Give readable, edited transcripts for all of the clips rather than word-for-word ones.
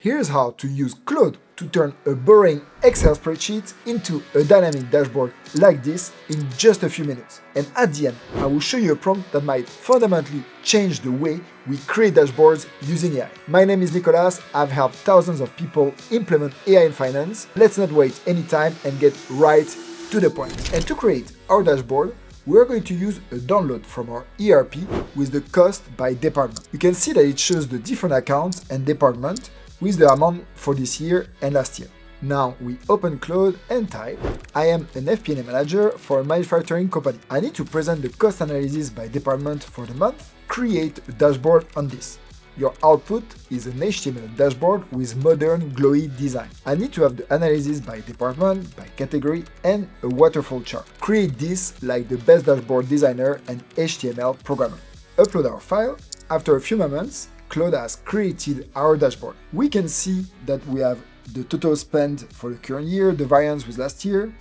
Here's how to use Claude to turn a boring Excel spreadsheet into a dynamic dashboard like this in just a few minutes. And at the end, I will show you a prompt that might fundamentally change the way we create dashboards using AI. My name is Nicolas, I've helped thousands of people implement AI in finance. Let's not wait any time and get right to the point. And to create our dashboard, we're going to use a download from our ERP with the cost by department. You can see that it shows the different accounts and departments with the amount for this year and last year. Now we open Claude and type, I am an FP&A manager for a manufacturing company. I need to present the cost analysis by department for the month. Create a dashboard on this. Your output is an HTML dashboard with modern glowy design. I need to have the analysis by department, by category, and a waterfall chart. Create this like the best dashboard designer and HTML programmer. Upload our file. After a few moments, Claude has created our dashboard. We can see that we have the total spend for the current year, the variance with last year,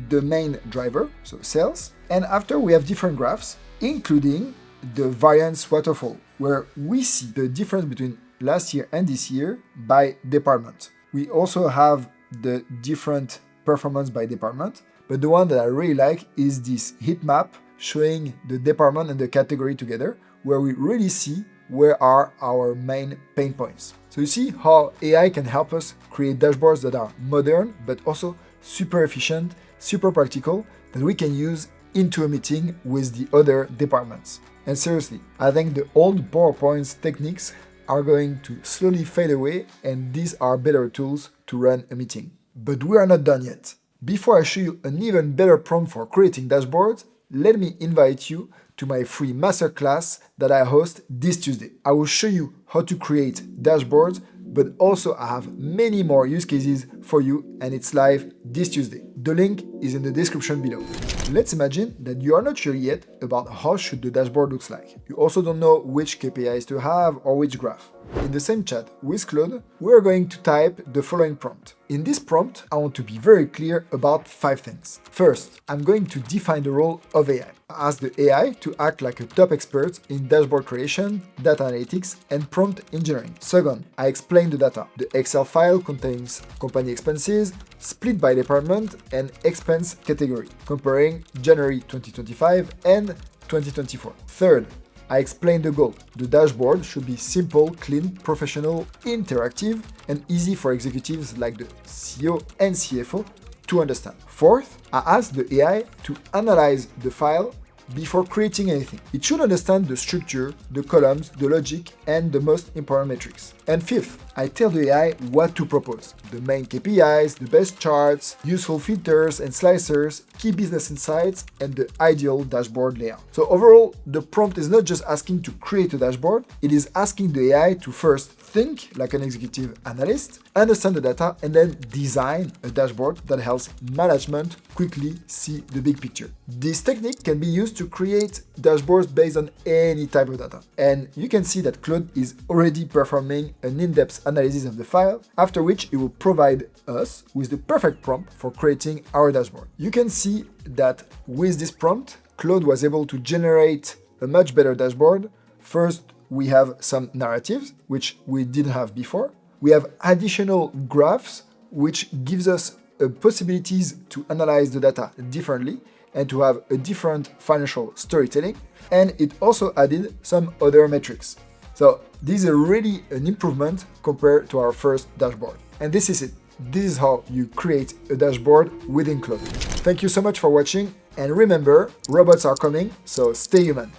the main driver, so sales, and after we have different graphs, including the variance waterfall, where we see the difference between last year and this year by department. We also have the different performance by department, but the one that I really like is this heat map showing the department and the category together, where we really see where are our main pain points. So you see how AI can help us create dashboards that are modern, but also super efficient, super practical, that we can use into a meeting with the other departments. And seriously, I think the old PowerPoint techniques are going to slowly fade away, and these are better tools to run a meeting. But we are not done yet. Before I show you an even better prompt for creating dashboards, let me invite you to my free masterclass that I host this Tuesday. I will show you how to create dashboards, but also I have many more use cases for you, and it's live this Tuesday. The link is in the description below. Let's imagine that you are not sure yet about how should the dashboard looks like. You also don't know which KPIs to have or which graph. In the same chat with Claude, we're going to type the following prompt. In this prompt, I want to be very clear about 5 things. First, I'm going to define the role of AI. I ask the AI to act like a top expert in dashboard creation, data analytics, and prompt engineering. Second, I explain the data. The Excel file contains company expenses, split by department, and expense category, comparing January 2025 and 2024. Third, I explain the goal. The dashboard should be simple, clean, professional, interactive, and easy for executives like the CEO and CFO to understand. Fourth, I ask the AI to analyze the file before creating anything. It should understand the structure, the columns, the logic, and the most important metrics. And fifth, I tell the AI what to propose. The main KPIs, the best charts, useful filters and slicers, key business insights, and the ideal dashboard layout. So overall, the prompt is not just asking to create a dashboard, it is asking the AI to first think like an executive analyst, understand the data, and then design a dashboard that helps management quickly see the big picture. This technique can be used to create dashboards based on any type of data. And you can see that Claude is already performing an in-depth analysis of the file, after which it will provide us with the perfect prompt for creating our dashboard. You can see that with this prompt, Claude was able to generate a much better dashboard. First, we have some narratives, which we didn't have before. We have additional graphs, which gives us possibilities to analyze the data differently and to have a different financial storytelling. And it also added some other metrics. So this is really an improvement compared to our first dashboard. And this is it. This is how you create a dashboard within Claude. Thank you so much for watching. And remember, robots are coming, so stay human.